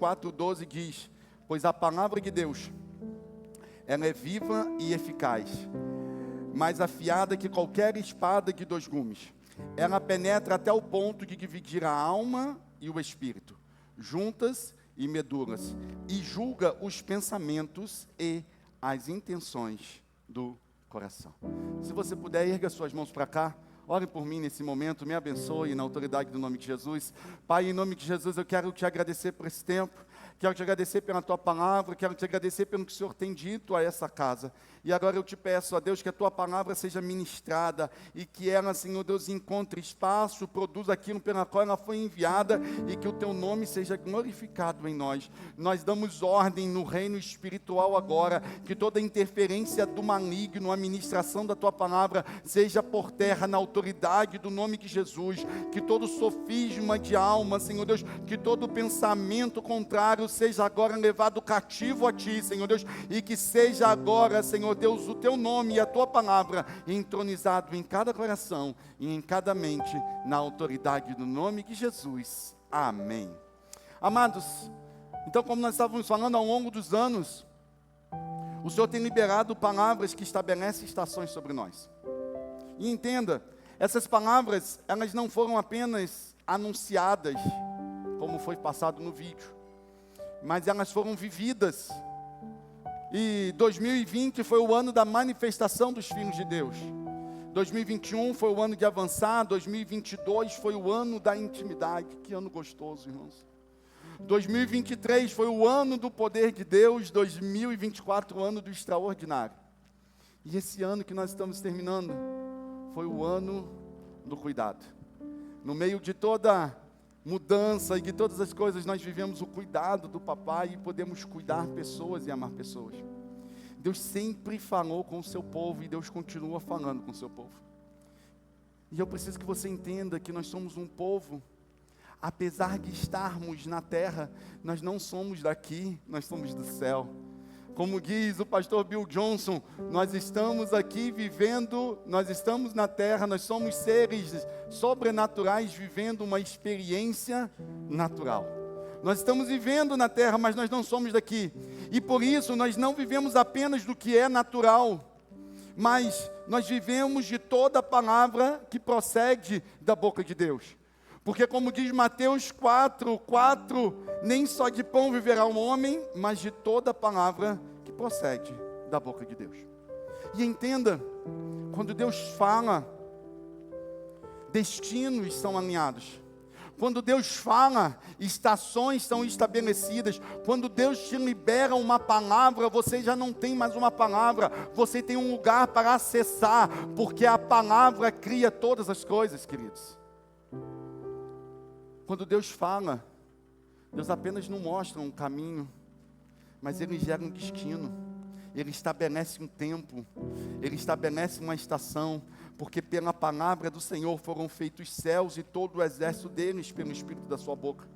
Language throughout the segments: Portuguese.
4:12 diz: pois a palavra de Deus, ela é viva e eficaz, mais afiada que qualquer espada de 2 gumes. Ela penetra até o ponto de dividir a alma e o espírito, juntas e medulas, e julga os pensamentos e as intenções do coração. Se você puder, erga suas mãos para cá. Ore por mim nesse momento, me abençoe na autoridade do nome de Jesus. Pai, em nome de Jesus, eu quero te agradecer por esse tempo. Quero te agradecer pela tua palavra, quero te agradecer pelo que o Senhor tem dito a essa casa. E agora eu te peço, ó Deus, que a tua palavra seja ministrada e que ela, Senhor Deus, encontre espaço, produza aquilo pela qual ela foi enviada e que o teu nome seja glorificado em nós. Nós damos ordem no reino espiritual agora, que toda interferência do maligno, a ministração da tua palavra, seja por terra na autoridade do nome de Jesus. Que todo sofisma de alma, Senhor Deus, que todo pensamento contrário seja agora levado cativo a ti, Senhor Deus, e que seja agora, Senhor Deus, o teu nome e a tua palavra entronizado em cada coração e em cada mente, na autoridade do nome de Jesus. Amém. Amados, então, como nós estávamos falando ao longo dos anos, o Senhor tem liberado palavras que estabelecem estações sobre nós. E entenda, essas palavras, elas não foram apenas anunciadas, como foi passado no vídeo, mas elas foram vividas. E 2020 foi o ano da manifestação dos filhos de Deus. 2021 foi o ano de avançar. 2022 foi o ano da intimidade. Que ano gostoso, irmãos. 2023 foi o ano do poder de Deus. 2024 o ano do extraordinário. E esse ano que nós estamos terminando foi o ano do cuidado. No meio de toda mudança e de todas as coisas, nós vivemos o cuidado do papai e podemos cuidar pessoas e amar pessoas. Deus sempre falou com o seu povo e Deus continua falando com o seu povo. E eu preciso que você entenda que nós somos um povo, apesar de estarmos na terra, nós não somos daqui, nós somos do céu. Como diz o pastor Bill Johnson, nós estamos aqui vivendo, nós estamos na terra, nós somos seres sobrenaturais vivendo uma experiência natural. Nós estamos vivendo na terra, mas nós não somos daqui. E por isso nós não vivemos apenas do que é natural, mas nós vivemos de toda a palavra que procede da boca de Deus. Porque como diz Mateus 4:4, nem só de pão viverá o homem, mas de toda a palavra que procede da boca de Deus. E entenda, quando Deus fala, destinos são alinhados. Quando Deus fala, estações são estabelecidas. Quando Deus te libera uma palavra, você já não tem mais uma palavra, você tem um lugar para acessar, porque a palavra cria todas as coisas, queridos. Quando Deus fala, Deus apenas não mostra um caminho, mas Ele gera um destino. Ele estabelece um tempo, Ele estabelece uma estação, porque pela palavra do Senhor foram feitos os céus e todo o exército deles pelo Espírito da sua boca.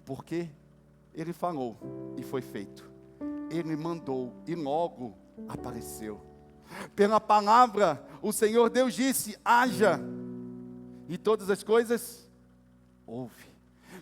Porque Ele falou e foi feito. Ele mandou e logo apareceu. Pela palavra, o Senhor Deus disse: haja, e todas as coisas houve.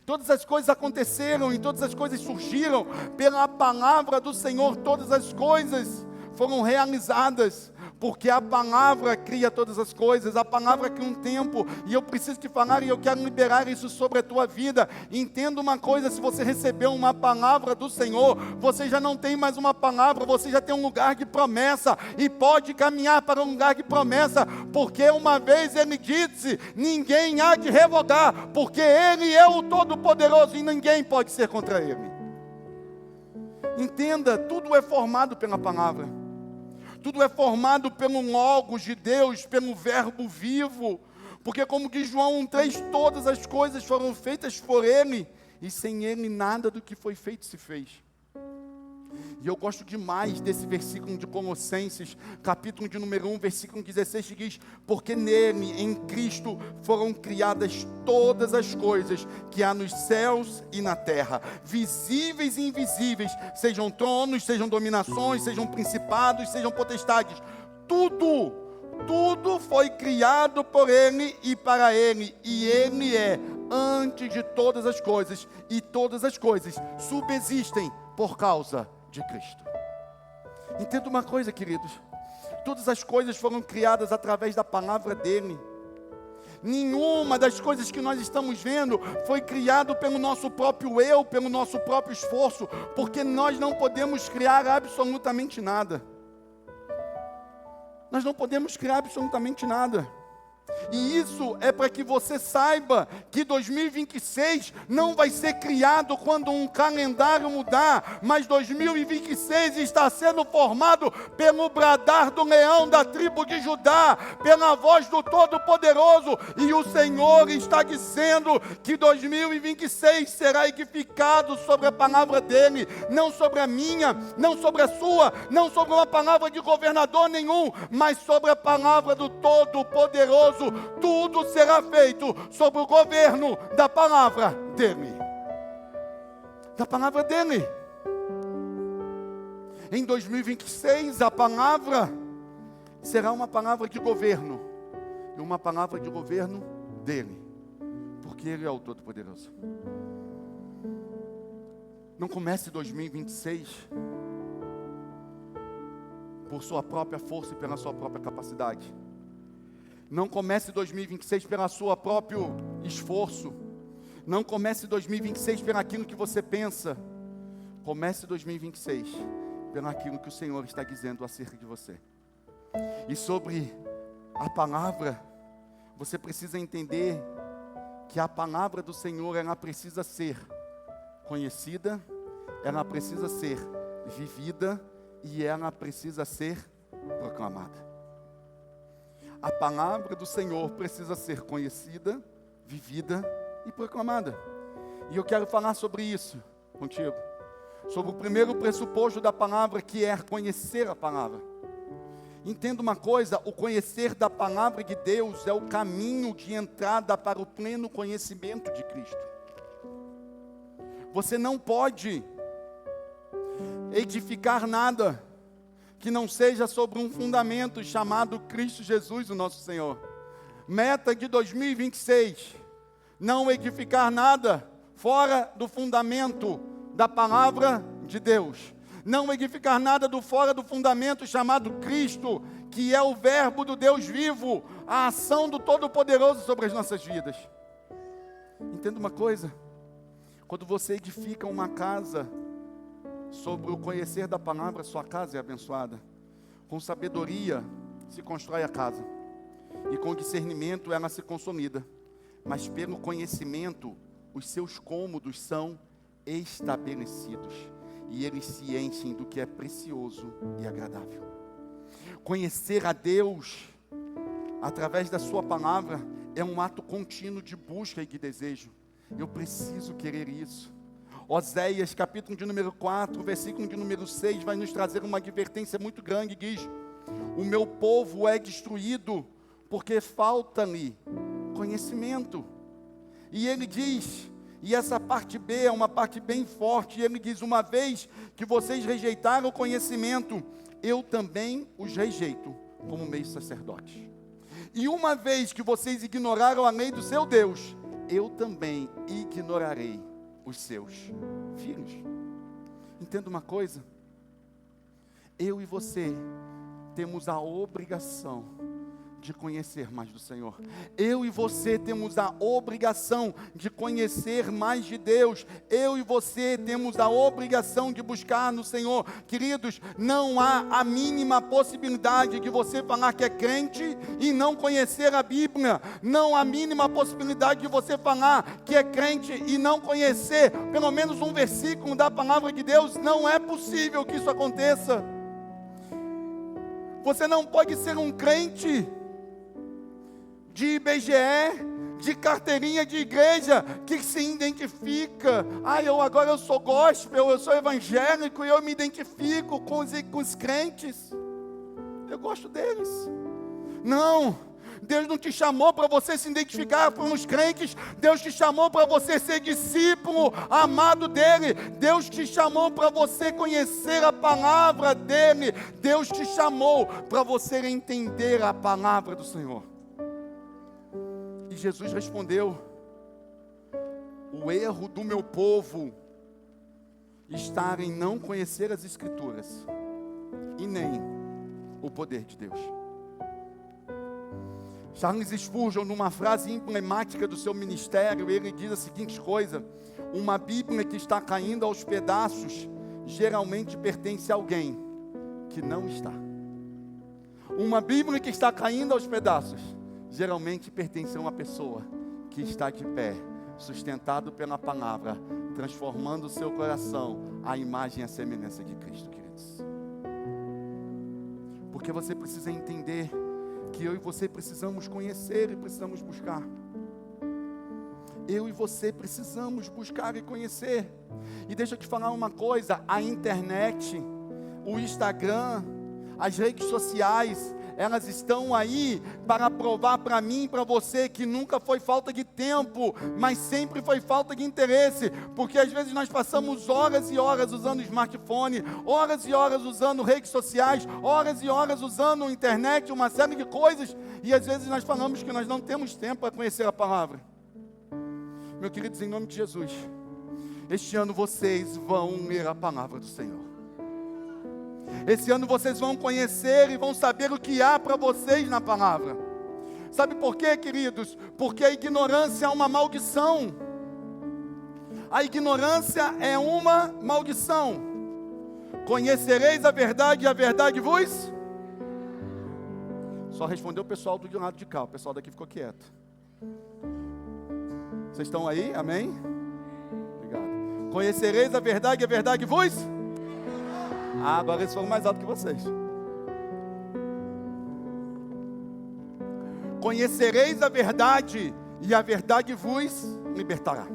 Todas as coisas aconteceram e todas as coisas surgiram pela palavra do Senhor. Todas as coisas foram realizadas, porque a palavra cria todas as coisas. A palavra cria um tempo, e eu preciso te falar, e eu quero liberar isso sobre a tua vida. Entenda uma coisa: se você recebeu uma palavra do Senhor, você já não tem mais uma palavra, você já tem um lugar de promessa, e pode caminhar para um lugar de promessa, porque uma vez Ele disse: ninguém há de revogar, porque Ele é o Todo-Poderoso, e ninguém pode ser contra Ele. Entenda, tudo é formado pela palavra. Tudo é formado pelo Logos de Deus, pelo Verbo vivo. Porque como diz João 1:3, todas as coisas foram feitas por Ele, e sem Ele nada do que foi feito se fez. E eu gosto demais desse versículo de Colossenses, capítulo de número 1, versículo 16, que diz: porque nele, em Cristo, foram criadas todas as coisas que há nos céus e na terra, visíveis e invisíveis, sejam tronos, sejam dominações, sejam principados, sejam potestades. Tudo foi criado por Ele e para Ele, e Ele é antes de todas as coisas, e todas as coisas subsistem por causa de Cristo. Entenda uma coisa, queridos, todas as coisas foram criadas através da palavra dele. Nenhuma das coisas que nós estamos vendo foi criado pelo nosso próprio eu, pelo nosso próprio esforço, porque nós não podemos criar absolutamente nada. Nós não podemos criar absolutamente nada. E isso é para que você saiba que 2026 não vai ser criado quando um calendário mudar, mas 2026 está sendo formado pelo bradar do leão da tribo de Judá, pela voz do Todo-Poderoso, e o Senhor está dizendo que 2026 será edificado sobre a palavra dele, não sobre a minha, não sobre a sua, não sobre uma palavra de governador nenhum, mas sobre a palavra do Todo-Poderoso. Tudo será feito sob o governo da palavra dele. Da palavra dele. Em 2026, a palavra será uma palavra de governo. E uma palavra de governo dele. Porque ele é o Todo-Poderoso. Não comece 2026 por sua própria força e pela sua própria capacidade. Não comece 2026 pelo seu próprio esforço. Não comece 2026 pelo aquilo que você pensa. Comece 2026 pelo aquilo que o Senhor está dizendo acerca de você. E sobre a palavra, você precisa entender que a palavra do Senhor, ela precisa ser conhecida, ela precisa ser vivida e ela precisa ser proclamada. A palavra do Senhor precisa ser conhecida, vivida e proclamada. E eu quero falar sobre isso contigo. Sobre o primeiro pressuposto da palavra, que é conhecer a palavra. Entenda uma coisa, o conhecer da palavra de Deus é o caminho de entrada para o pleno conhecimento de Cristo. Você não pode edificar nada que não seja sobre um fundamento chamado Cristo Jesus, o nosso Senhor. Meta de 2026, não edificar nada fora do fundamento da palavra de Deus. Não edificar nada fora do fundamento chamado Cristo, que é o verbo do Deus vivo, a ação do Todo-Poderoso sobre as nossas vidas. Entenda uma coisa, quando você edifica uma casa sobre o conhecer da palavra, sua casa é abençoada. Com sabedoria se constrói a casa, e com discernimento ela se consolida. Mas pelo conhecimento, os seus cômodos são estabelecidos, e eles se enchem do que é precioso e agradável. Conhecer a Deus através da sua palavra é um ato contínuo de busca e de desejo. Eu preciso querer isso. Oséias, capítulo de número 4, versículo de número 6, vai nos trazer uma advertência muito grande. Diz: o meu povo é destruído porque falta-lhe conhecimento. E ele diz, e essa parte B é uma parte bem forte, e ele diz: uma vez que vocês rejeitaram o conhecimento, eu também os rejeito como meio sacerdote. E uma vez que vocês ignoraram a lei do seu Deus, eu também ignorarei os seus filhos. Entenda uma coisa, eu e você temos a obrigação de conhecer mais do Senhor. Eu e você temos a obrigação de conhecer mais de Deus. Eu e você temos a obrigação de buscar no Senhor. Queridos, não há a mínima possibilidade de você falar que é crente e não conhecer a Bíblia. Não há a mínima possibilidade de você falar que é crente e não conhecer pelo menos um versículo da palavra de Deus. Não é possível que isso aconteça. Você não pode ser um crente de IBGE, de carteirinha de igreja, que se identifica. Agora eu sou gospel, eu sou evangélico, e eu me identifico com os crentes. Eu gosto deles. Não, Deus não te chamou para você se identificar com os crentes. Deus te chamou para você ser discípulo amado dele. Deus te chamou para você conhecer a palavra dele. Deus te chamou para você entender a palavra do Senhor. E Jesus respondeu: o erro do meu povo está em não conhecer as Escrituras e nem o poder de Deus. Charles Spurgeon, numa frase emblemática do seu ministério, ele diz a seguinte coisa: uma Bíblia que está caindo aos pedaços geralmente pertence a alguém que não está. Uma Bíblia que está caindo aos pedaços geralmente pertence a uma pessoa que está de pé, sustentado pela palavra, transformando o seu coração à imagem e à semelhança de Cristo, queridos. Porque você precisa entender que eu e você precisamos conhecer e precisamos buscar. Eu e você precisamos buscar e conhecer. E deixa eu te falar uma coisa: a internet, o Instagram, as redes sociais, elas estão aí para provar para mim e para você que nunca foi falta de tempo, mas sempre foi falta de interesse, porque às vezes nós passamos horas e horas usando smartphone, horas e horas usando redes sociais, horas e horas usando internet, uma série de coisas, e às vezes nós falamos que nós não temos tempo para conhecer a palavra. Meus queridos, em nome de Jesus, este ano vocês vão ler a palavra do Senhor. Esse ano vocês vão conhecer e vão saber o que há para vocês na palavra. Sabe por quê, queridos? Porque a ignorância é uma maldição. A ignorância é uma maldição. Conhecereis a verdade e a verdade vos... Só respondeu o pessoal do lado de cá, o pessoal daqui ficou quieto. Vocês estão aí? Amém? Obrigado. Conhecereis a verdade e a verdade vos... agora eles foram mais altos que vocês. Conhecereis a verdade e a verdade vos libertará.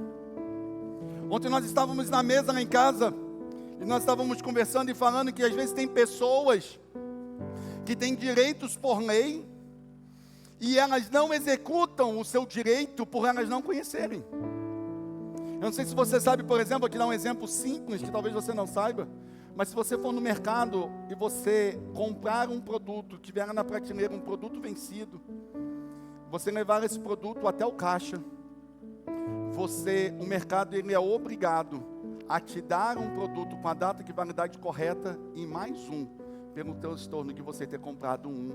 Ontem nós estávamos na mesa lá em casa e nós estávamos conversando e falando que às vezes tem pessoas que têm direitos por lei e elas não executam o seu direito por elas não conhecerem. Eu não sei se você sabe, por exemplo, vou te dar um exemplo simples que talvez você não saiba. Mas se você for no mercado e você comprar um produto, tiver na prateleira um produto vencido, você levar esse produto até o caixa, o mercado ele é obrigado a te dar um produto com a data de validade correta e mais um, pelo teu estorno de você ter comprado um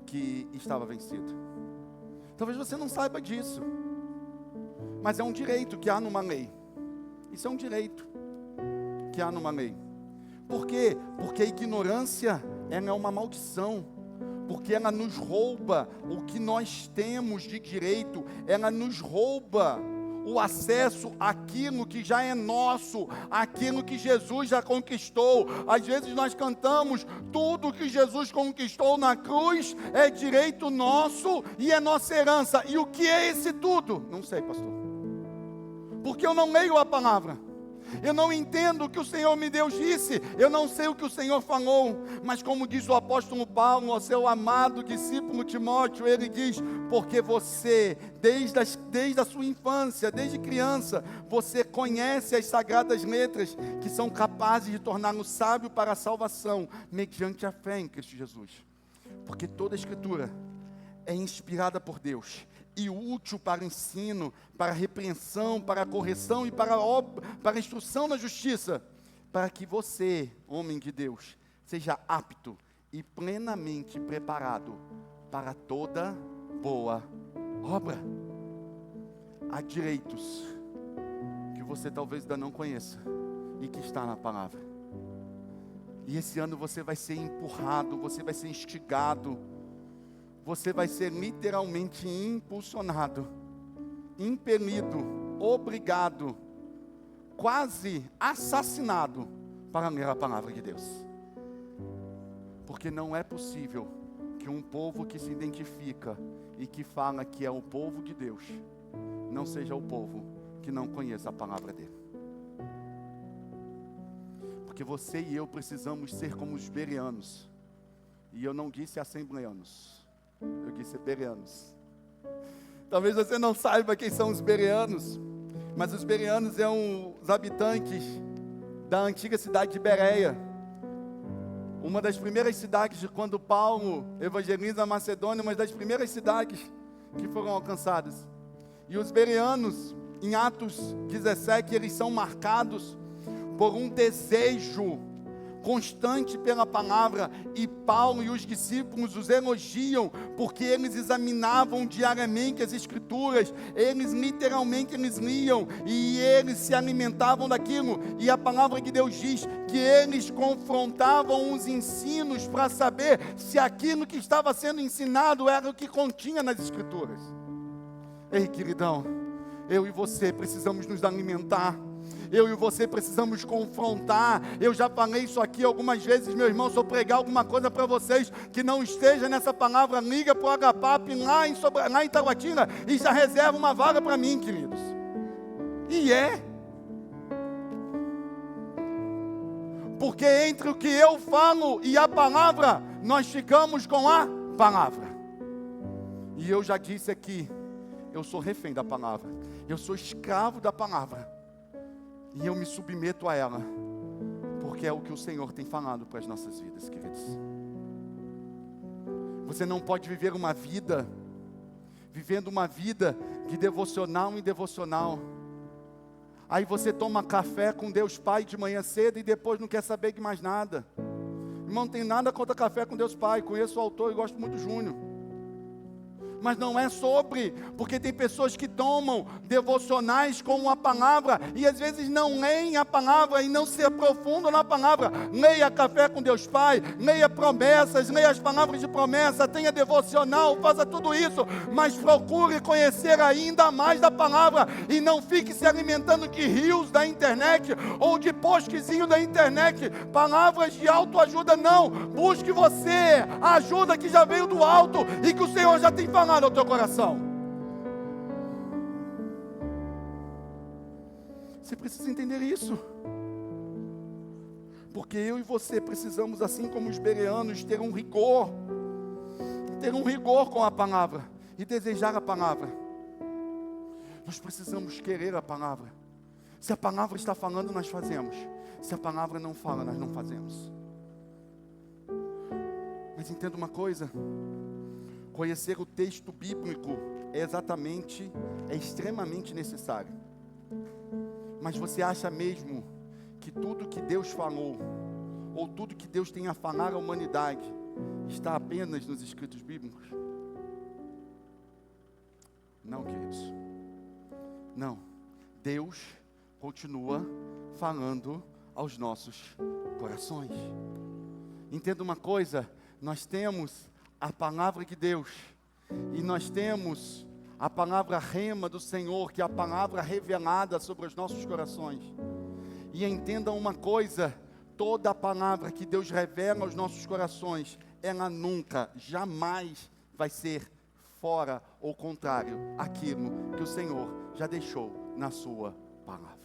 que estava vencido. Talvez você não saiba disso, mas é um direito que há numa lei. Isso é um direito que há numa lei. Por quê? Porque a ignorância, ela é uma maldição, porque ela nos rouba o que nós temos de direito, ela nos rouba o acesso àquilo que já é nosso, àquilo que Jesus já conquistou. Às vezes nós cantamos, tudo que Jesus conquistou na cruz é direito nosso e é nossa herança. E o que é esse tudo? Não sei, pastor, porque eu não leio a palavra. Eu não entendo o que o Senhor me disse, eu não sei o que o Senhor falou, mas como diz o apóstolo Paulo ao seu amado discípulo Timóteo, ele diz, porque você, desde a sua infância, desde criança, você conhece as sagradas letras, que são capazes de torná-lo sábio para a salvação, mediante a fé em Cristo Jesus, porque toda a Escritura é inspirada por Deus, e útil para o ensino, para a repreensão, para a correção e para a instrução na justiça, para que você, homem de Deus, seja apto e plenamente preparado para toda boa obra. Há direitos que você talvez ainda não conheça e que está na palavra. E esse ano você vai ser empurrado, você vai ser instigado, você vai ser literalmente impulsionado, impelido, obrigado, quase assassinado para ler a palavra de Deus. Porque não é possível que um povo que se identifica e que fala que é o povo de Deus, não seja o povo que não conheça a palavra dele. Porque você e eu precisamos ser como os bereanos. E eu não disse assembleanos, eu disse bereanos. Talvez você não saiba quem são os bereanos, mas os bereanos são os habitantes da antiga cidade de Bereia. Uma das primeiras cidades de quando Paulo evangeliza a Macedônia, uma das primeiras cidades que foram alcançadas. E os bereanos, em Atos 17, eles são marcados por um desejo constante pela palavra, e Paulo e os discípulos os elogiam, porque eles examinavam diariamente as escrituras, eles literalmente liam, e eles se alimentavam daquilo, e a palavra de Deus diz que eles confrontavam os ensinos para saber se aquilo que estava sendo ensinado era o que continha nas escrituras. Ei, queridão, eu e você precisamos nos alimentar. Eu e você precisamos confrontar. Eu já falei isso aqui algumas vezes, meu irmão. Se eu pregar alguma coisa para vocês que não esteja nessa palavra, liga para o HPAP lá em Taguatinga e já reserva uma vaga para mim, queridos. E porque entre o que eu falo e a palavra, nós ficamos com a palavra. E eu já disse aqui, eu sou refém da palavra, eu sou escravo da palavra, e eu me submeto a ela, porque é o que o Senhor tem falado para as nossas vidas, queridos. Você não pode viver uma vida, vivendo uma vida de devocional em devocional. Aí você toma café com Deus Pai de manhã cedo e depois não quer saber de mais nada. Irmão, não tem nada contra café com Deus Pai, conheço o autor e gosto muito do Júnior. Mas não é sobre, porque tem pessoas que tomam devocionais com a palavra e às vezes não leem a palavra e não se aprofundam na palavra. Leia café com Deus Pai, leia promessas, leia as palavras de promessa, tenha devocional, faça tudo isso, mas procure conhecer ainda mais da palavra e não fique se alimentando de rios da internet ou de postzinho da internet, palavras de autoajuda. Não, busque você a ajuda que já veio do alto e que o Senhor já tem falado ao teu coração. Você precisa entender isso, porque eu e você precisamos, assim como os bereanos, ter um rigor com a palavra e desejar a palavra. Nós precisamos querer a palavra. Se a palavra está falando, nós fazemos. Se a palavra não fala, nós não fazemos. Mas entenda uma coisa: conhecer o texto bíblico é extremamente necessário. Mas você acha mesmo que tudo que Deus falou, ou tudo que Deus tem a falar à humanidade, está apenas nos escritos bíblicos? Não, queridos. Não. Deus continua falando aos nossos corações. Entenda uma coisa: nós temos a palavra de Deus, e nós temos a palavra rema do Senhor, que é a palavra revelada sobre os nossos corações. E entenda uma coisa: toda a palavra que Deus revela aos nossos corações, ela nunca, jamais vai ser fora ou contrário àquilo que o Senhor já deixou na sua palavra.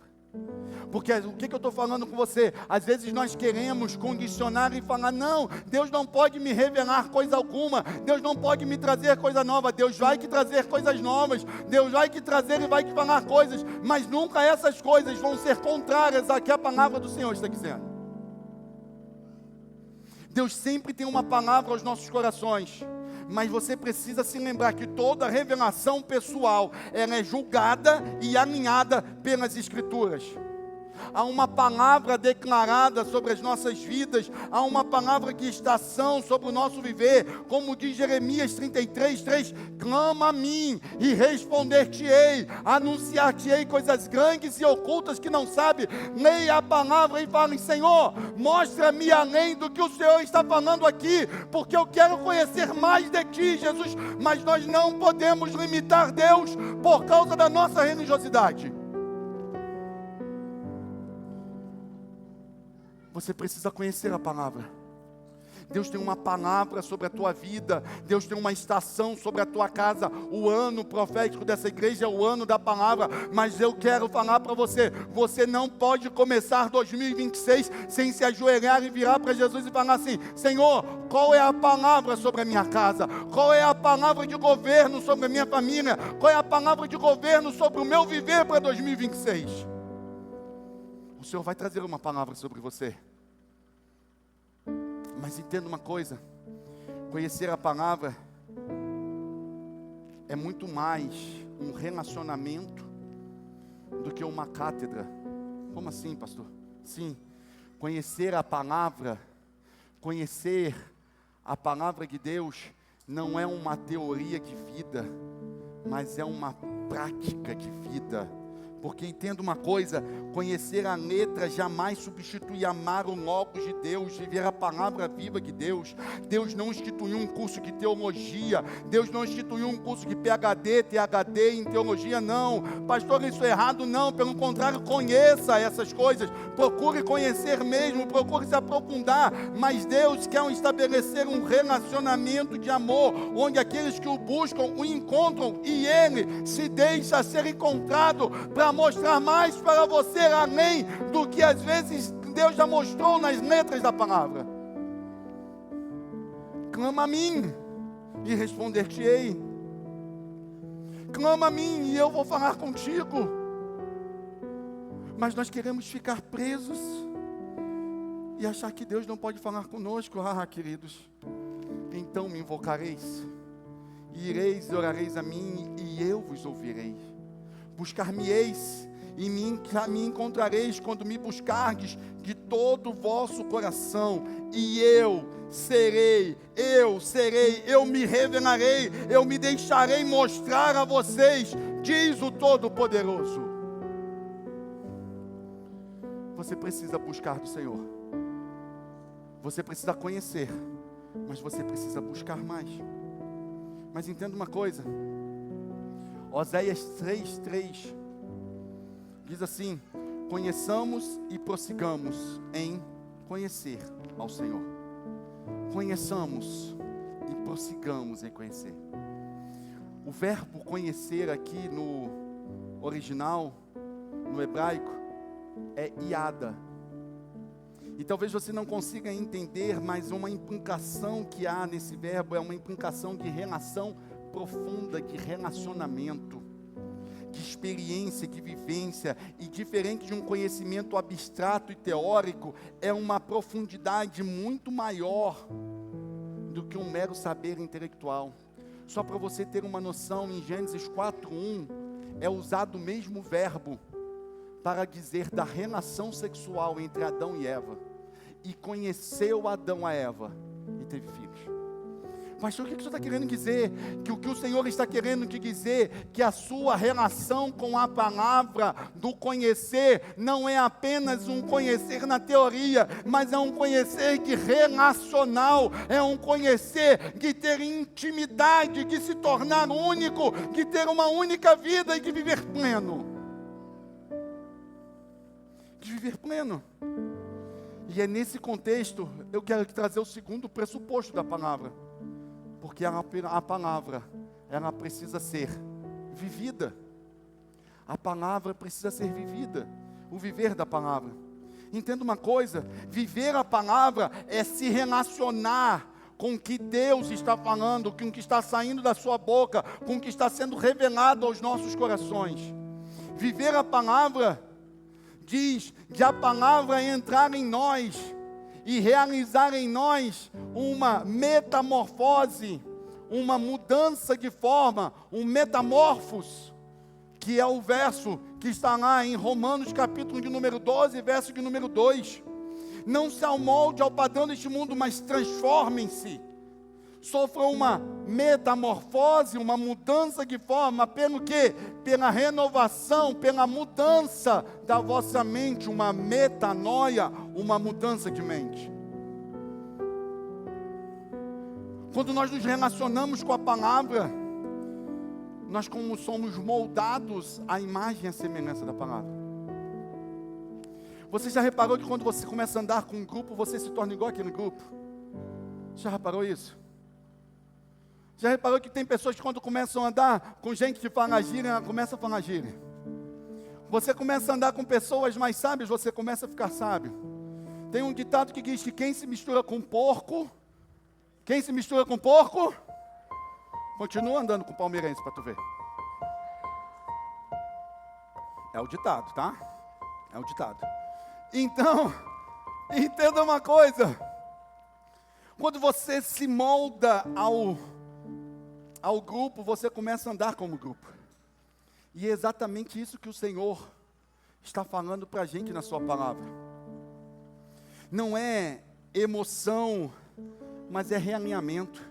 Porque o que eu estou falando com você? Às vezes nós queremos condicionar e falar: não, Deus não pode me revelar coisa alguma, Deus não pode me trazer coisa nova. Deus vai te trazer coisas novas, Deus vai te trazer e vai te falar coisas, mas nunca essas coisas vão ser contrárias ao que a palavra do Senhor está dizendo. Deus sempre tem uma palavra aos nossos corações, mas você precisa se lembrar que toda revelação pessoal, ela é julgada e alinhada pelas Escrituras. Há uma palavra declarada sobre as nossas vidas, há uma palavra de estação sobre o nosso viver, como diz Jeremias 33:3, clama a mim e responder-te-ei, anunciar-te-ei coisas grandes e ocultas que não sabe. Leia a palavra e fale: Senhor, mostra-me além do que o Senhor está falando aqui, porque eu quero conhecer mais de ti, Jesus. Mas nós não podemos limitar Deus por causa da nossa religiosidade. Você precisa conhecer a palavra. Deus tem uma palavra sobre a tua vida. Deus tem uma estação sobre a tua casa. O ano profético dessa igreja é o ano da palavra. Mas eu quero falar para você: você não pode começar 2026 sem se ajoelhar e virar para Jesus e falar assim: Senhor, qual é a palavra sobre a minha casa? Qual é a palavra de governo sobre a minha família? Qual é a palavra de governo sobre o meu viver para 2026? O Senhor vai trazer uma palavra sobre você. Mas entenda uma coisa: conhecer a palavra é muito mais um relacionamento do que uma cátedra. Como assim, pastor? Sim, conhecer a palavra de Deus não é uma teoria de vida, mas é uma prática de vida. Porque entenda uma coisa, conhecer a letra jamais substitui amar o Logos de Deus, viver a palavra viva de Deus. Deus não instituiu um curso de teologia, Deus não instituiu um curso de PhD, THD em teologia, não. Pastor, isso é errado? Não, pelo contrário, conheça essas coisas, procure conhecer mesmo, procure se aprofundar, mas Deus quer estabelecer um relacionamento de amor, onde aqueles que o buscam, o encontram, e Ele se deixa ser encontrado, para mostrar mais para você, além do que às vezes Deus já mostrou nas letras da palavra. Clama a mim e responder-te-ei. Clama a mim e eu vou falar contigo. Mas nós queremos ficar presos e achar que Deus não pode falar conosco. Queridos, então me invocareis, e ireis e orareis a mim, e eu vos ouvirei. Buscar-me-eis e me encontrareis quando me buscardes de todo o vosso coração, e eu me revelarei, eu me deixarei mostrar a vocês, diz o Todo-Poderoso. Você precisa buscar do Senhor, você precisa conhecer, mas você precisa buscar mais. Mas entenda uma coisa, Oséias 3:3 diz assim: conheçamos e prossigamos em conhecer ao Senhor. Conheçamos e prossigamos em conhecer. O verbo conhecer aqui no original, no hebraico, é iada. E talvez você não consiga entender, mas uma implicação que há nesse verbo é uma implicação de relação profunda, de relacionamento, de experiência, de vivência, e diferente de um conhecimento abstrato e teórico, é uma profundidade muito maior do que um mero saber intelectual. Só para você ter uma noção, em Gênesis 4:1 é usado o mesmo verbo para dizer da relação sexual entre Adão e Eva. E conheceu Adão a Eva e teve filhos. Pastor, o que o senhor está querendo dizer? Que o que o Senhor está querendo te dizer, que a sua relação com a palavra do conhecer, não é apenas um conhecer na teoria, mas é um conhecer de relacional, é um conhecer de ter intimidade, de se tornar único, de ter uma única vida e de viver pleno. De viver pleno. E é nesse contexto, eu quero trazer o segundo pressuposto da palavra. Porque a palavra, ela precisa ser vivida. A palavra precisa ser vivida. O viver da palavra. Entenda uma coisa, viver a palavra é se relacionar com o que Deus está falando, com o que está saindo da sua boca, com o que está sendo revelado aos nossos corações. Viver a palavra diz que a palavra é entrar em nós e realizar em nós uma metamorfose, uma mudança de forma, um metamorfos, que é o verso que está lá em Romanos capítulo de número 12, verso de número 2. Não se amolde ao padrão deste mundo, mas transformem-se. Sofram uma metamorfose, uma mudança de forma, pelo quê? Pela renovação, pela mudança da vossa mente, uma metanoia, uma mudança de mente. Quando nós nos relacionamos com a palavra, nós como somos moldados à imagem e à semelhança da palavra. Você já reparou que quando você começa a andar com um grupo, você se torna igual àquele grupo? Já reparou isso? Já reparou que tem pessoas que quando começam a andar com gente que fala gíria, ela começa a falar gíria. Você começa a andar com pessoas mais sábias, você começa a ficar sábio. Tem um ditado que diz que quem se mistura com porco, continua andando com palmeirense para tu ver. É o ditado, tá? É o ditado. Então, entenda uma coisa. Quando você se molda ao grupo, você começa a andar como grupo. E é exatamente isso que o Senhor está falando para a gente na sua palavra. Não é emoção, mas é realinhamento.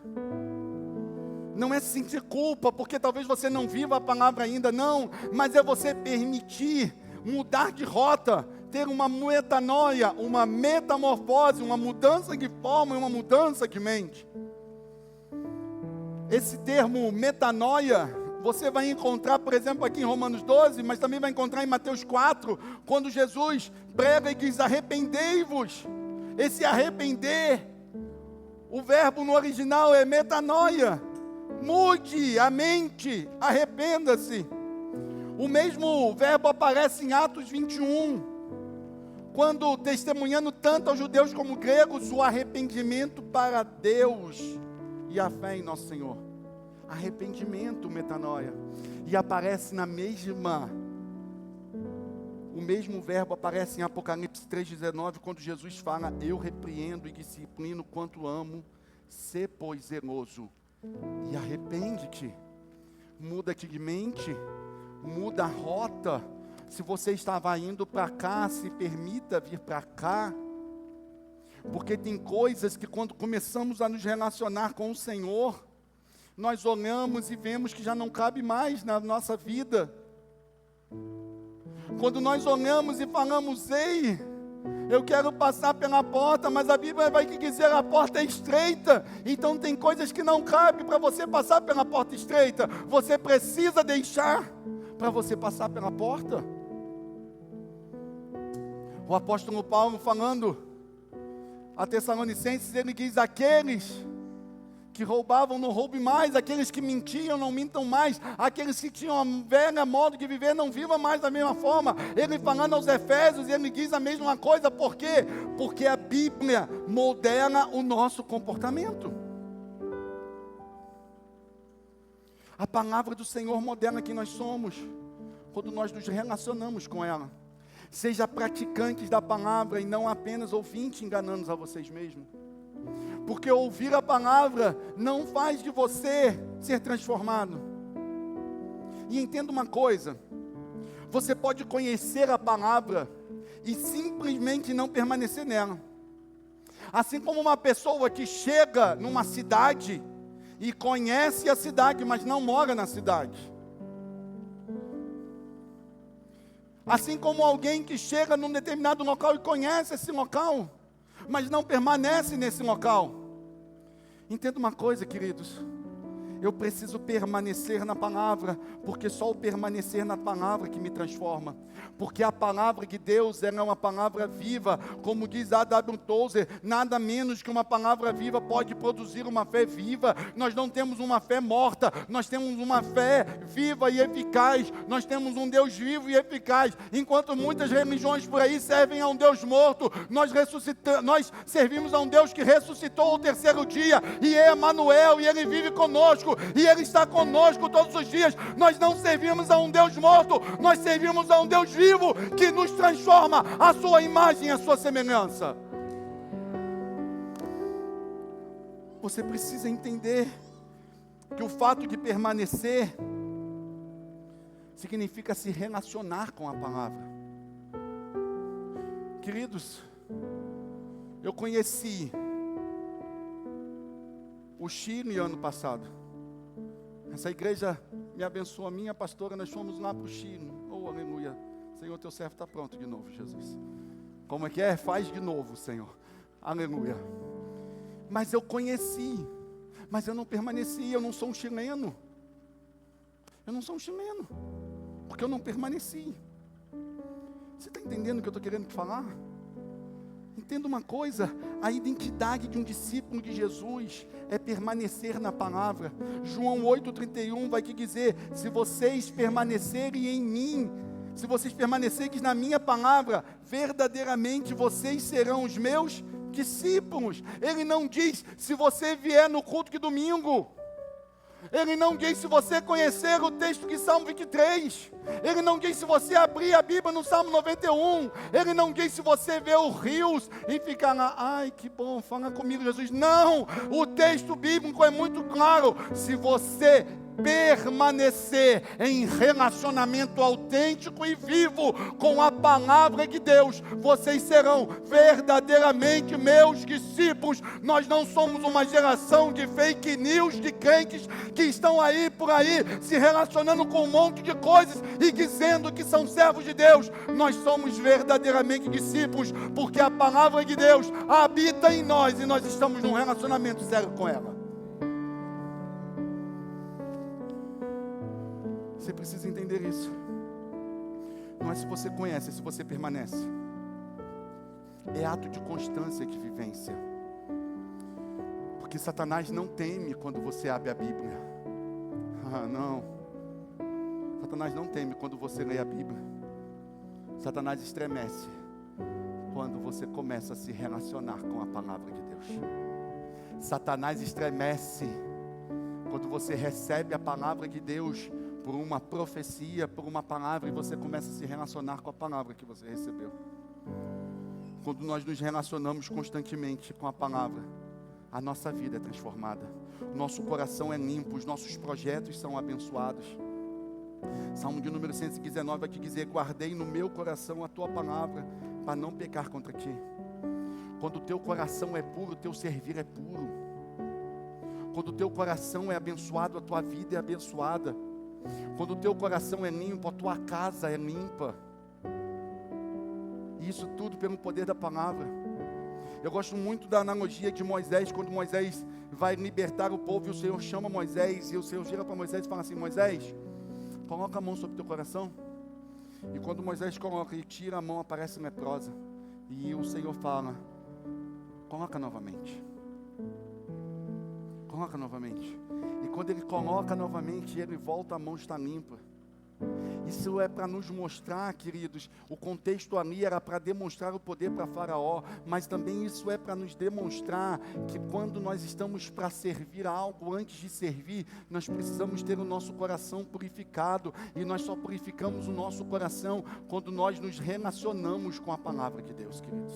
Não é sentir culpa, porque talvez você não viva a palavra ainda, não. Mas é você permitir mudar de rota, ter uma metanoia, uma metamorfose, uma mudança de forma e uma mudança de mente. Esse termo metanoia, você vai encontrar, por exemplo, aqui em Romanos 12, mas também vai encontrar em Mateus 4, quando Jesus prega e diz: arrependei-vos. Esse arrepender, o verbo no original é metanoia. Mude a mente, arrependa-se. O mesmo verbo aparece em Atos 21, quando testemunhando tanto aos judeus como gregos o arrependimento para Deus e a fé em nosso Senhor. Arrependimento, metanoia. E aparece o mesmo verbo aparece em Apocalipse 3,19, quando Jesus fala: eu repreendo e disciplino quanto amo, sê pois zeloso e arrepende-te. Muda de mente, muda a rota. Se você estava indo para cá, se permita vir para cá. Porque tem coisas que quando começamos a nos relacionar com o Senhor, nós olhamos e vemos que já não cabe mais na nossa vida. Quando nós olhamos e falamos: ei, eu quero passar pela porta, mas a Bíblia vai dizer a porta é estreita. Então tem coisas que não cabem para você passar pela porta estreita. Você precisa deixar para você passar pela porta. O apóstolo Paulo falando a Tessalonicenses, ele diz: aqueles que roubavam não roubem mais, aqueles que mentiam não mintam mais, aqueles que tinham a velha modo de viver não vivam mais da mesma forma. Ele falando aos Efésios, ele diz a mesma coisa. Por quê? Porque a Bíblia modela o nosso comportamento. A palavra do Senhor modela quem nós somos, quando nós nos relacionamos com ela. Seja praticantes da palavra e não apenas ouvintes, enganando a vocês mesmos. Porque ouvir a palavra não faz de você ser transformado. E entenda uma coisa: você pode conhecer a palavra e simplesmente não permanecer nela. Assim como uma pessoa que chega numa cidade e conhece a cidade, mas não mora na cidade. Assim como alguém que chega num determinado local e conhece esse local, mas não permanece nesse local. Entenda uma coisa, queridos: eu preciso permanecer na palavra, porque só o permanecer na palavra que me transforma. Porque a palavra de Deus, ela é uma palavra viva, como diz A.W. Tozer, nada menos que uma palavra viva pode produzir uma fé viva. Nós não temos uma fé morta, nós temos uma fé viva e eficaz. Nós temos um Deus vivo e eficaz. Enquanto muitas religiões por aí servem a um Deus morto, nós servimos a um Deus que ressuscitou ao terceiro dia, e é Emanuel, e Ele vive conosco, e Ele está conosco todos os dias. Nós não servimos a um Deus morto, nós servimos a um Deus vivo, que nos transforma à sua imagem e à sua semelhança. Você precisa entender que o fato de permanecer significa se relacionar com a palavra. Queridos, eu conheci o Chile ano passado. Essa igreja me abençoou, a minha pastora, nós fomos lá para o Chile. Oh, aleluia. Senhor, teu servo está pronto de novo, Jesus. Como é que é? Faz de novo, Senhor. Aleluia. Mas eu conheci, mas eu não permaneci. Eu não sou um chileno. Eu não sou um chileno, porque eu não permaneci. Você está entendendo o que eu estou querendo te falar? Entenda uma coisa: a identidade de um discípulo de Jesus é permanecer na palavra. João 8,31 vai te dizer: se vocês permanecerem em mim, se vocês permanecerem na minha palavra, verdadeiramente vocês serão os meus discípulos. Ele não diz se você vier no culto de domingo. Ele não diz se você conhecer o texto de Salmo 23. Ele não diz se você abrir a Bíblia no Salmo 91. Ele não diz se você ver os rios e ficar lá: ai, que bom, fala comigo, Jesus. Não, o texto bíblico é muito claro: se você permanecer em relacionamento autêntico e vivo com a palavra de Deus, vocês serão verdadeiramente meus discípulos. Nós não somos uma geração de fake news, de crentes que estão aí por aí se relacionando com um monte de coisas e dizendo que são servos de Deus. Nós somos verdadeiramente discípulos, porque a palavra de Deus habita em nós e nós estamos num relacionamento sério com ela. Você precisa entender isso. Não é se você conhece, é se você permanece. É ato de constância de vivência. Porque Satanás não teme quando você abre a Bíblia. Não. Satanás não teme quando você lê a Bíblia. Satanás estremece quando você começa a se relacionar com a palavra de Deus. Satanás estremece quando você recebe a palavra de Deus por uma profecia, por uma palavra, e você começa a se relacionar com a palavra que você recebeu. Quando nós nos relacionamos constantemente com a palavra, a nossa vida é transformada, o nosso coração é limpo, os nossos projetos são abençoados. Salmo de número 119 vai te dizer: guardei no meu coração a tua palavra, para não pecar contra ti. Quando o teu coração é puro, o teu servir é puro. Quando o teu coração é abençoado, a tua vida é abençoada. Quando o teu coração é limpo, a tua casa é limpa. E isso tudo pelo poder da palavra. Eu gosto muito da analogia de Moisés, quando Moisés vai libertar o povo, e o Senhor chama Moisés, e o Senhor chega para Moisés e fala assim: Moisés, coloca a mão sobre o teu coração. E quando Moisés coloca e tira a mão, aparece leprosa. E o Senhor fala: coloca novamente. Coloca novamente. E quando ele coloca novamente, ele volta, a mão está limpa. Isso é para nos mostrar, queridos, o contexto ali era para demonstrar o poder para Faraó, mas também isso é para nos demonstrar que quando nós estamos para servir algo, antes de servir, nós precisamos ter o nosso coração purificado, e nós só purificamos o nosso coração quando nós nos relacionamos com a palavra de Deus, queridos.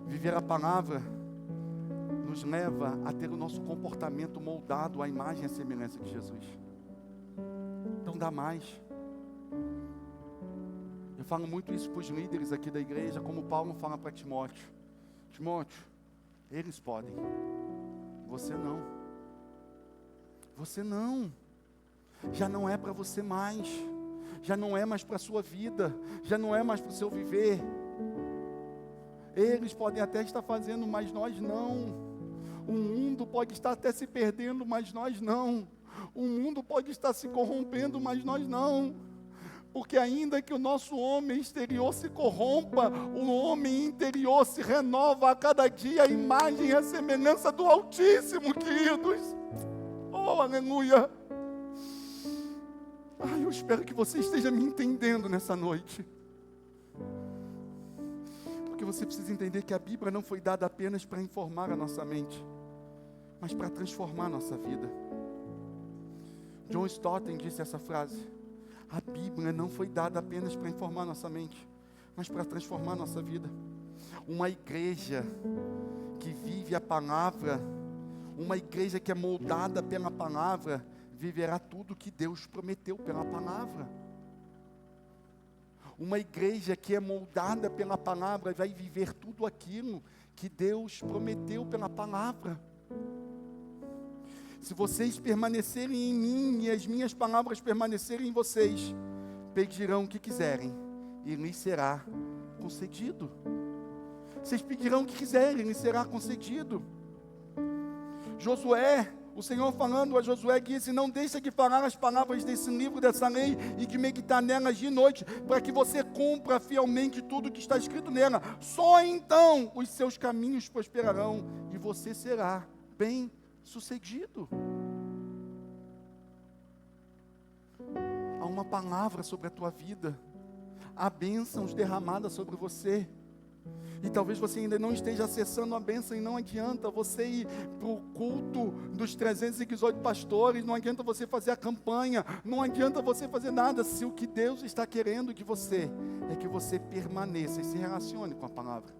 Viver a palavra nos leva a ter o nosso comportamento moldado à imagem e à semelhança de Jesus. Então dá mais. Eu falo muito isso para os líderes aqui da igreja, como Paulo fala para Timóteo: Timóteo, eles podem, você não. Você não. Já não é para você mais. Já não é mais para a sua vida. Já não é mais para o seu viver. Eles podem até estar fazendo, mas nós não. O mundo pode estar até se perdendo, mas nós não. O mundo pode estar se corrompendo, mas nós não. Porque ainda que o nosso homem exterior se corrompa, o homem interior se renova a cada dia, a imagem e a semelhança do Altíssimo, queridos. Oh, aleluia. Ai, eu espero que você esteja me entendendo nessa noite. Porque você precisa entender que a Bíblia não foi dada apenas para informar a nossa mente, mas para transformar a nossa vida. John Stott disse essa frase: a Bíblia não foi dada apenas para informar a nossa mente, mas para transformar a nossa vida. Uma igreja que vive a palavra, uma igreja que é moldada pela palavra, viverá tudo que Deus prometeu pela palavra. Uma igreja que é moldada pela palavra vai viver tudo aquilo que Deus prometeu pela palavra. Se vocês permanecerem em mim e as minhas palavras permanecerem em vocês, pedirão o que quiserem e lhes será concedido. Vocês pedirão o que quiserem e lhes será concedido. Josué, o Senhor falando a Josué, disse: não deixe de falar as palavras desse livro, dessa lei, e de meditar nelas de noite, para que você cumpra fielmente tudo que está escrito nela. Só então os seus caminhos prosperarão e você será bem sucedido. Há uma palavra sobre a tua vida, há bênçãos derramadas sobre você, e talvez você ainda não esteja acessando a bênção, e não adianta você ir para o culto dos 318 pastores, não adianta você fazer a campanha, não adianta você fazer nada, se o que Deus está querendo de você é que você permaneça e se relacione com a palavra.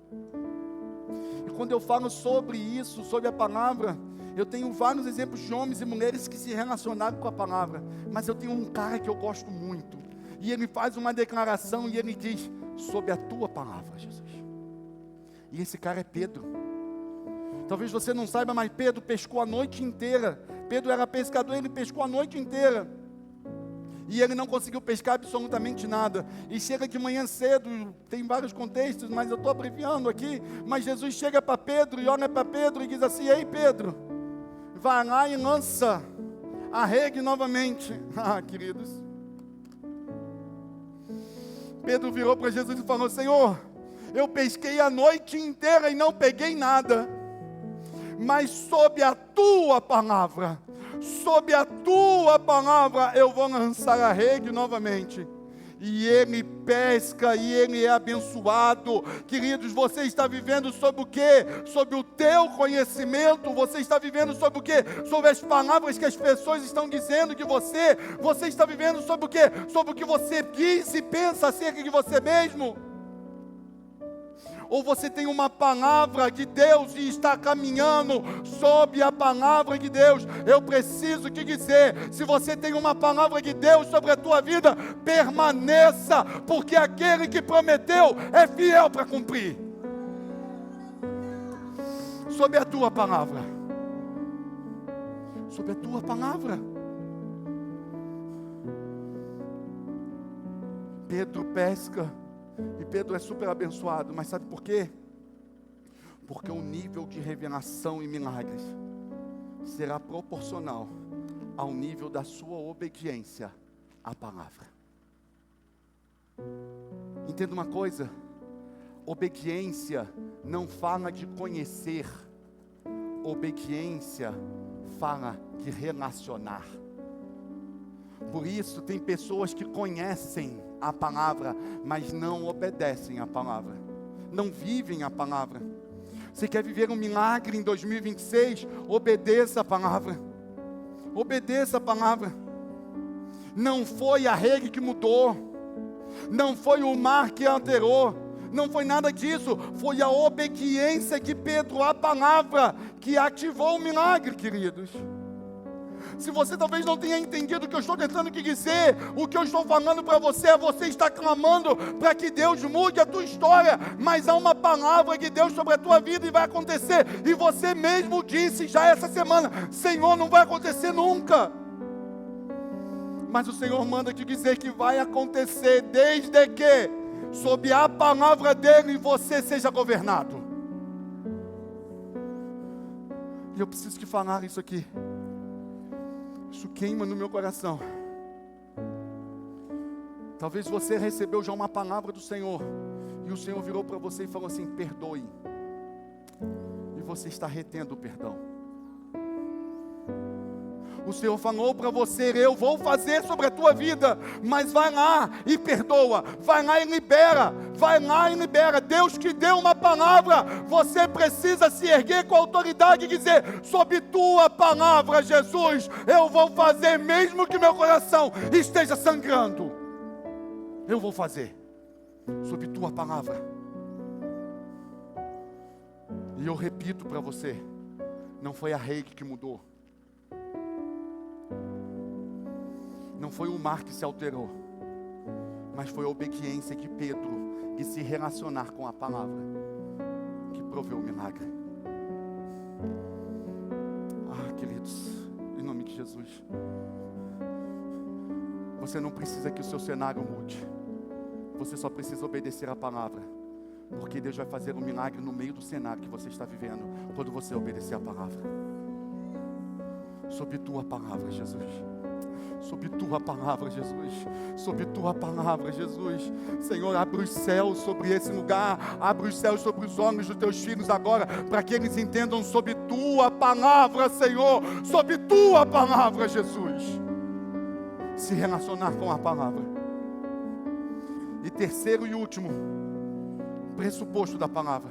E quando eu falo sobre isso, sobre a palavra, Eu tenho vários exemplos de homens e mulheres que se relacionaram com a palavra, mas eu tenho um cara que eu gosto muito, e ele faz uma declaração e ele diz: sob a tua palavra, Jesus. E esse cara é Pedro. Talvez você não saiba, mas Pedro pescou a noite inteira. Pedro era pescador, ele pescou a noite inteira. E ele não conseguiu pescar absolutamente nada. E chega de manhã cedo, tem vários contextos, mas eu estou abreviando aqui. Mas Jesus chega para Pedro e olha para Pedro e diz assim: ei Pedro, vai lá e lança a rede novamente. Ah, queridos. Pedro virou para Jesus e falou: Senhor, eu pesquei a noite inteira e não peguei nada. Mas sob a tua palavra, eu vou lançar a rede novamente. E ele pesca e ele é abençoado. Queridos, você está vivendo sobre o quê? Sobre o teu conhecimento. Você está vivendo sobre o quê? Sobre as palavras que as pessoas estão dizendo de você. Você está vivendo sobre o quê? Sobre o que você diz e pensa acerca de você mesmo. Ou você tem uma palavra de Deus e está caminhando sob a palavra de Deus. Eu preciso te dizer, se você tem uma palavra de Deus sobre a tua vida, permaneça, porque aquele que prometeu é fiel para cumprir. Sob a tua palavra. Sob a tua palavra. Pedro pesca. E Pedro é super abençoado, mas sabe por quê? Porque o nível de revelação e milagres será proporcional ao nível da sua obediência à palavra. Entenda uma coisa: obediência não fala de conhecer, obediência fala de relacionar. Por isso, tem pessoas que conhecem a palavra, mas não obedecem a palavra, não vivem a palavra. Você quer viver um milagre em 2026? Obedeça a palavra. Obedeça a palavra. Não foi a rede que mudou, não foi o mar que alterou, não foi nada disso. Foi a obediência de Pedro à palavra que ativou o milagre, queridos. Se você talvez não tenha entendido o que eu estou tentando te dizer, o que eu estou falando para você é: você está clamando para que Deus mude a tua história, mas há uma palavra de Deus sobre a tua vida e vai acontecer. E você mesmo disse já essa semana: Senhor, não vai acontecer nunca. Mas o Senhor manda te dizer que vai acontecer, desde que sob a palavra dele você seja governado. E eu preciso te falar isso aqui. Isso queima no meu coração. Talvez você recebeu já uma palavra do Senhor, e o Senhor virou para você e falou assim: perdoe. E você está retendo o perdão. O Senhor falou para você: eu vou fazer sobre a tua vida, mas vai lá e perdoa, vai lá e libera, vai lá e libera. Deus te deu uma palavra, você precisa se erguer com autoridade e dizer: sob tua palavra, Jesus, eu vou fazer, mesmo que meu coração esteja sangrando, eu vou fazer, sob tua palavra. E eu repito para você: não foi a rede que mudou, não foi o mar que se alterou, mas foi a obediência de Pedro de se relacionar com a palavra que proveu o milagre. Ah, queridos, em nome de Jesus, você não precisa que o seu cenário mude, você só precisa obedecer a palavra, porque Deus vai fazer um milagre no meio do cenário que você está vivendo, quando você obedecer a palavra. Sob tua palavra, Jesus. Sob tua palavra, Jesus. Sob tua palavra, Jesus. Senhor, abre os céus sobre esse lugar. Abre os céus sobre os olhos dos teus filhos agora, para que eles entendam sob tua palavra, Senhor. Sob tua palavra, Jesus. Se relacionar com a palavra. E terceiro e último pressuposto da palavra: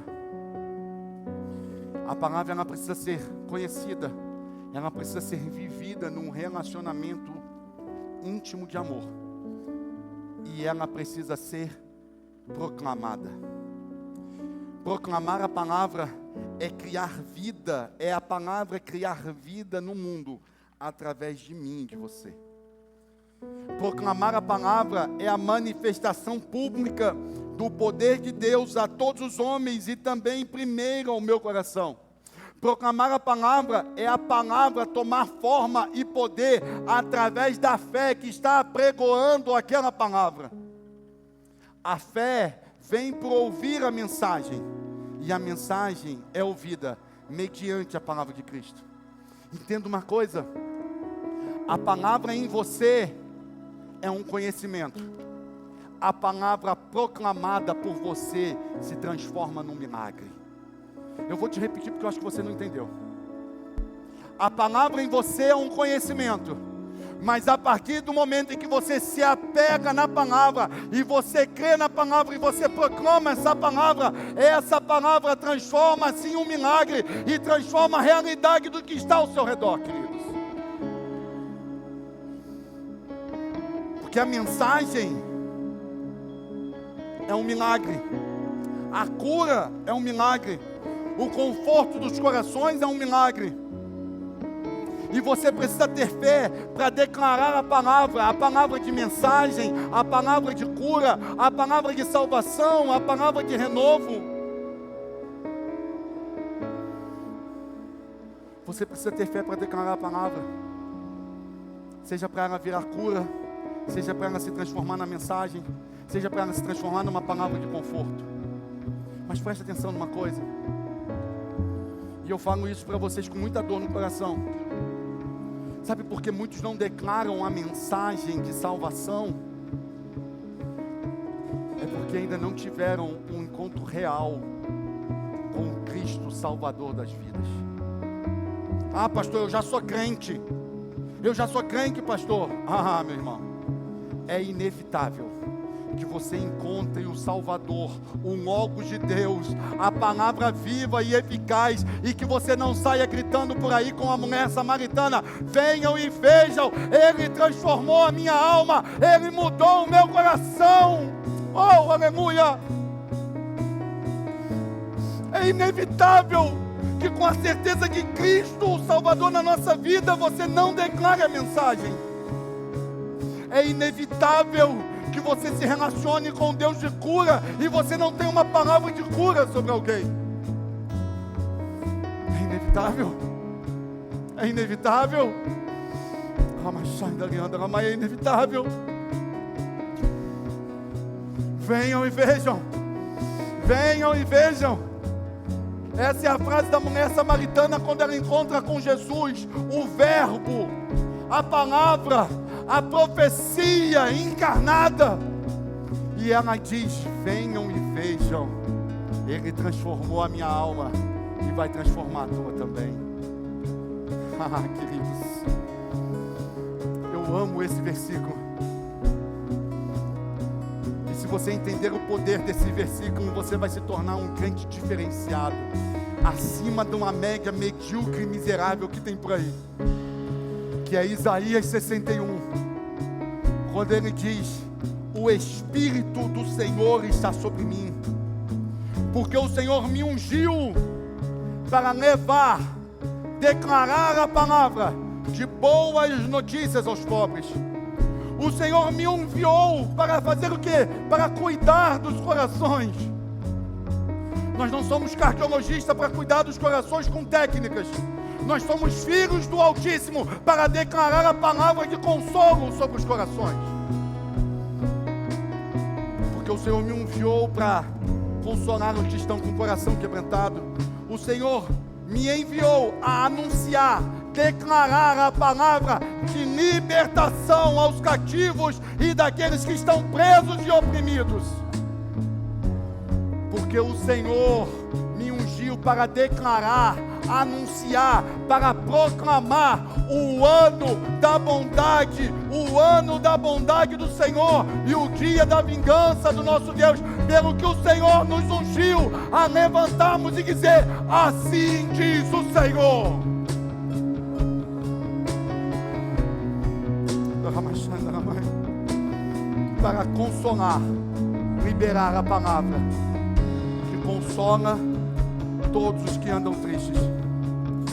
a palavra, ela precisa ser conhecida, ela precisa ser vivida num relacionamento íntimo de amor, e ela precisa ser proclamada. Proclamar a palavra é criar vida, é a palavra criar vida no mundo, através de mim e de você. Proclamar a palavra é a manifestação pública do poder de Deus a todos os homens e também primeiro ao meu coração. Proclamar a palavra é a palavra tomar forma e poder através da fé que está apregoando aquela palavra. A fé vem por ouvir a mensagem, e a mensagem é ouvida mediante a palavra de Cristo. Entenda uma coisa: a palavra em você é um conhecimento. A palavra proclamada por você se transforma num milagre. Eu vou te repetir porque eu acho que você não entendeu. A palavra em você é um conhecimento, mas a partir do momento em que você se apega na palavra, e você crê na palavra, e você proclama essa palavra transforma-se em um milagre, e transforma a realidade do que está ao seu redor, queridos. Porque a mensagem é um milagre, a cura é um milagre, o conforto dos corações é um milagre. E você precisa ter fé para declarar a palavra de mensagem, a palavra de cura, a palavra de salvação, a palavra de renovo. Você precisa ter fé para declarar a palavra, seja para ela virar cura, seja para ela se transformar na mensagem, seja para ela se transformar numa palavra de conforto. Mas preste atenção numa coisa, e eu falo isso para vocês com muita dor no coração. Sabe por que muitos não declaram a mensagem de salvação? É porque ainda não tiveram um encontro real com o Cristo Salvador das vidas. Ah, pastor, eu já sou crente. Eu já sou crente, pastor. Ah, meu irmão, é inevitável que você encontre o Salvador, o Logos de Deus, a palavra viva e eficaz, e que você não saia gritando por aí com a mulher samaritana: venham e vejam, Ele transformou a minha alma, Ele mudou o meu coração. Oh, aleluia! É inevitável que, com a certeza de Cristo, o Salvador na nossa vida, você não declare a mensagem. É inevitável que você se relacione com Deus de cura e você não tem uma palavra de cura sobre alguém. É inevitável. É inevitável. É inevitável. Venham e vejam. Venham e vejam. Essa é a frase da mulher samaritana quando ela encontra com Jesus o verbo, a palavra, a profecia encarnada. E ela diz: venham e vejam, Ele transformou a minha alma e vai transformar a tua também. Ah, queridos, eu amo esse versículo. E se você entender o poder desse versículo, você vai se tornar um crente diferenciado, acima de uma média medíocre e miserável que tem por aí, que é Isaías 61, quando ele diz: o Espírito do Senhor está sobre mim, porque o Senhor me ungiu para declarar a palavra de boas notícias aos pobres. O Senhor me enviou para fazer o quê? Para cuidar dos corações. Nós não somos cardiologistas para cuidar dos corações com técnicas. Nós somos filhos do Altíssimo para declarar a palavra de consolo sobre os corações. Porque o Senhor me enviou para consolar os que estão com o coração quebrantado. O Senhor me enviou a anunciar, declarar a palavra de libertação aos cativos e daqueles que estão presos e oprimidos. Porque o Senhor me ungiu para declarar, anunciar, para proclamar o ano da bondade do Senhor e o dia da vingança do nosso Deus, pelo que o Senhor nos ungiu a levantarmos e dizer: assim diz o Senhor. Para consolar, liberar a palavra que consola, todos os que andam tristes.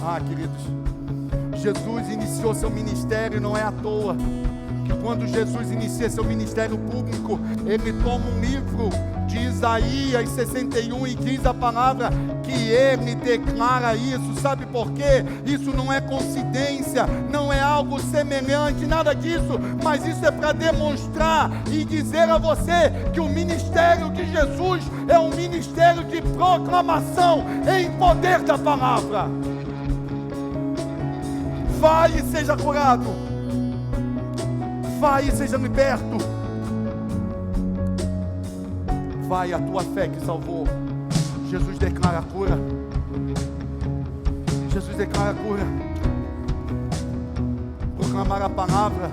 Ah, queridos, Jesus iniciou seu ministério, não é à toa que quando Jesus inicia seu ministério público, ele toma um livro de Isaías 61 e diz a palavra que ele declara isso. Sabe por quê? Isso não é coincidência, não é algo semelhante, nada disso, mas isso é para demonstrar e dizer a você que o ministério de Jesus é um ministério de proclamação em poder da palavra. Vai e seja curado, vai e seja liberto. Vai, a tua fé que salvou. Jesus declara a cura. Jesus declara a cura. Proclamar a palavra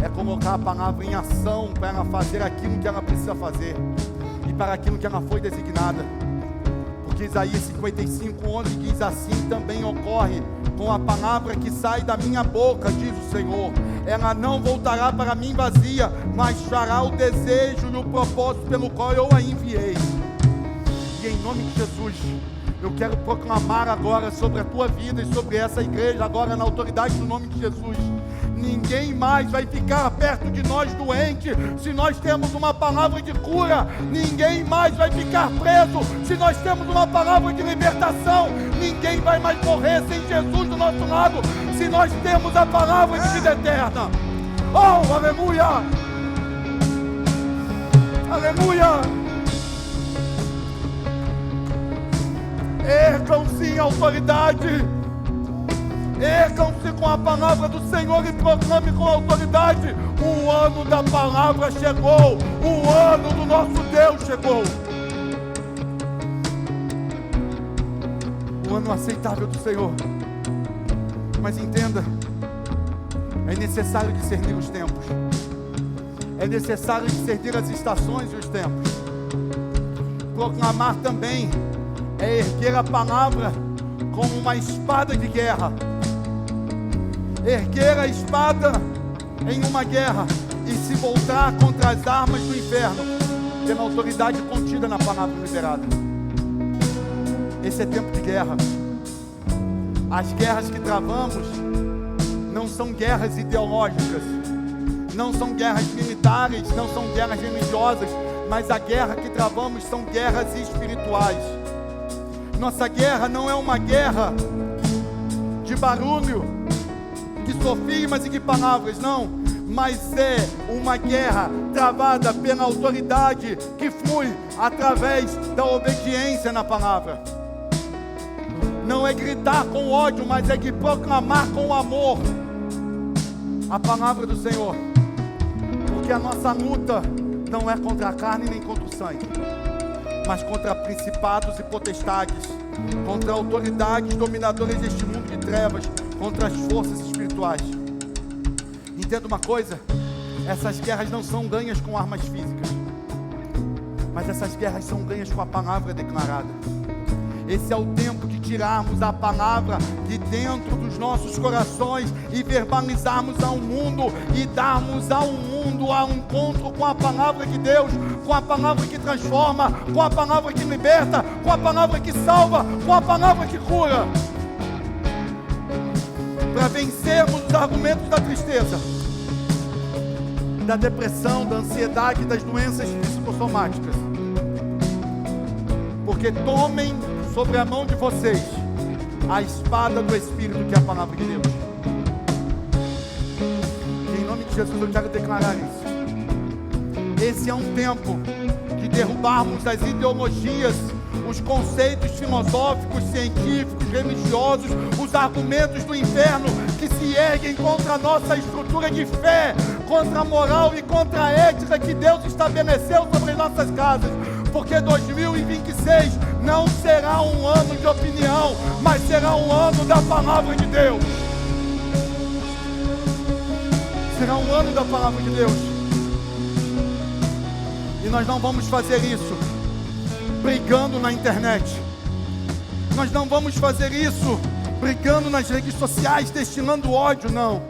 é colocar a palavra em ação para ela fazer aquilo que ela precisa fazer e para aquilo que ela foi designada. Porque Isaías 55:11 diz assim: também ocorre com a palavra que sai da minha boca, diz o Senhor. Ela não voltará para mim vazia, mas fará o desejo e o propósito pelo qual eu a enviei. E em nome de Jesus, eu quero proclamar agora sobre a tua vida e sobre essa igreja, agora na autoridade do nome de Jesus. Ninguém mais vai ficar perto de nós doente se nós temos uma palavra de cura. Ninguém mais vai ficar preso se nós temos uma palavra de libertação. Ninguém vai mais morrer sem Jesus do nosso lado se nós temos a palavra de vida eterna. Oh, aleluia! Aleluia! Ergam-se em autoridade. Ergam-se com a palavra do Senhor e proclame com autoridade: o ano da palavra chegou, o ano do nosso Deus chegou. O ano aceitável do Senhor. Mas entenda, é necessário discernir os tempos. É necessário discernir as estações e os tempos. Proclamar também é erguer a palavra como uma espada de guerra. Erguer a espada em uma guerra e se voltar contra as armas do inferno, tendo autoridade contida na palavra liberada. Esse é tempo de guerra. As guerras que travamos não são guerras ideológicas, não são guerras militares, não são guerras religiosas, mas a guerra que travamos são guerras espirituais. Nossa guerra não é uma guerra de barulho, de sofismas e de palavras, não, mas é uma guerra travada pela autoridade que flui através da obediência na palavra. Não é gritar com ódio, mas é de proclamar com amor a palavra do Senhor. Porque a nossa luta não é contra a carne nem contra o sangue, mas contra principados e potestades, contra autoridades dominadoras deste mundo de trevas, contra as forças espirituais. Entenda uma coisa: essas guerras não são ganhas com armas físicas, mas essas guerras são ganhas com a palavra declarada. Esse é o tempo de tirarmos a palavra de dentro dos nossos corações e verbalizarmos ao mundo e darmos ao mundo ao encontro com a palavra de Deus, com a palavra que transforma, com a palavra que liberta, com a palavra que salva, com a palavra que cura. Para vencermos os argumentos da tristeza, da depressão, da ansiedade, das doenças psicossomáticas. Porque tomem sobre a mão de vocês a espada do Espírito, que é a palavra de Deus. E em nome de Jesus eu quero declarar isso. Esse é um tempo de derrubarmos as ideologias, os conceitos filosóficos, científicos, religiosos, os argumentos do inferno que se erguem contra a nossa estrutura de fé, contra a moral e contra a ética que Deus estabeleceu sobre as nossas casas. Porque 2026 não será um ano de opinião, mas será um ano da palavra de Deus. Será um ano da palavra de Deus. E nós não vamos fazer isso brigando na internet. Nós não vamos fazer isso brigando nas redes sociais, destilando ódio, não.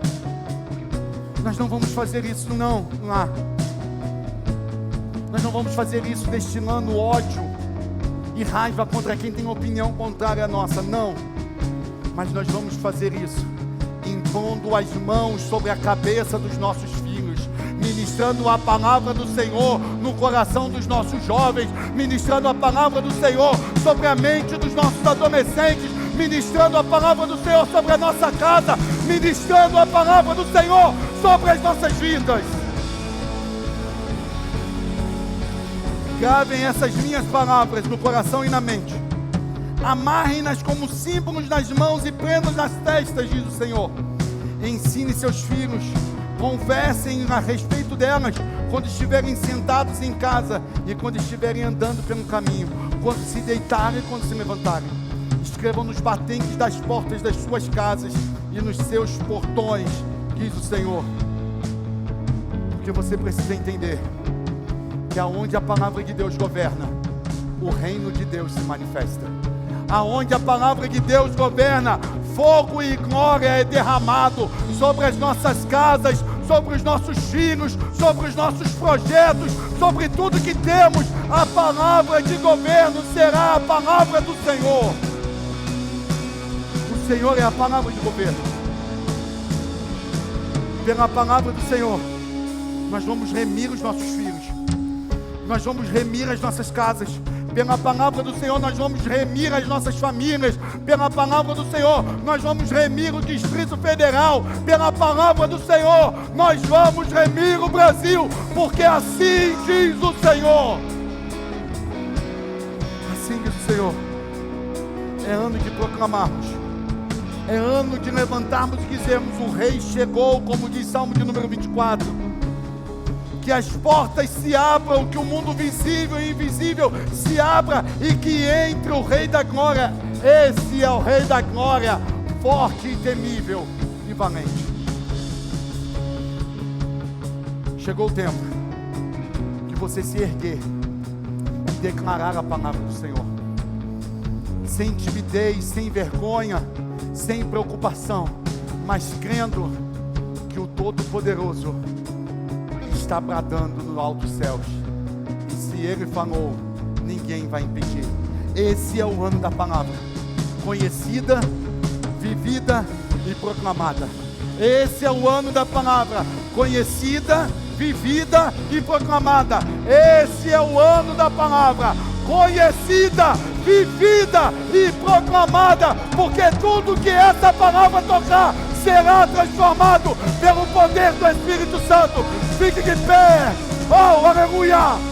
Nós não vamos fazer isso, não. Nós não vamos fazer isso destilando ódio e e raiva contra quem tem opinião contrária à nossa. Não. Mas nós vamos fazer isso impondo as mãos sobre a cabeça dos nossos filhos, ministrando a palavra do Senhor no coração dos nossos jovens, ministrando a palavra do Senhor sobre a mente dos nossos adolescentes, ministrando a palavra do Senhor sobre a nossa casa, ministrando a palavra do Senhor sobre as nossas vidas. Gravem essas minhas palavras no coração e na mente. Amarrem-nas como símbolos nas mãos e prendam nas testas, diz o Senhor. Ensine seus filhos, conversem a respeito delas quando estiverem sentados em casa e quando estiverem andando pelo caminho, quando se deitarem e quando se levantarem. Escrevam nos batentes das portas das suas casas e nos seus portões, diz o Senhor. Porque você precisa entender que aonde a palavra de Deus governa, o reino de Deus se manifesta. Aonde a palavra de Deus governa, fogo e glória é derramado sobre as nossas casas, sobre os nossos filhos, sobre os nossos projetos, sobre tudo que temos. A palavra de governo será a palavra do Senhor. O Senhor é a palavra de governo. Pela palavra do Senhor, nós vamos remir os nossos filhos, nós vamos remir as nossas casas. Pela palavra do Senhor, nós vamos remir as nossas famílias. Pela palavra do Senhor, nós vamos remir o Distrito Federal. Pela palavra do Senhor, nós vamos remir o Brasil, porque assim diz o Senhor. Assim diz o Senhor. É ano de proclamarmos, é ano de levantarmos e dizermos: o Rei chegou, como diz Salmo de número 24. Que as portas se abram, que o mundo visível e invisível se abra e que entre o Rei da Glória. Esse é o Rei da Glória, forte e temível e valente. Chegou o tempo de você se erguer e declarar a palavra do Senhor, sem timidez, sem vergonha, sem preocupação, mas crendo que o Todo-Poderoso está bradando no alto céus, e se Ele falou, ninguém vai impedir. Esse é o ano da palavra, conhecida, vivida e proclamada. Esse é o ano da palavra, conhecida, vivida e proclamada. Esse é o ano da palavra, conhecida, vivida e proclamada, porque tudo que essa palavra tocar será transformado pelo poder do Espírito Santo. Fique de pé. Oh, aleluia.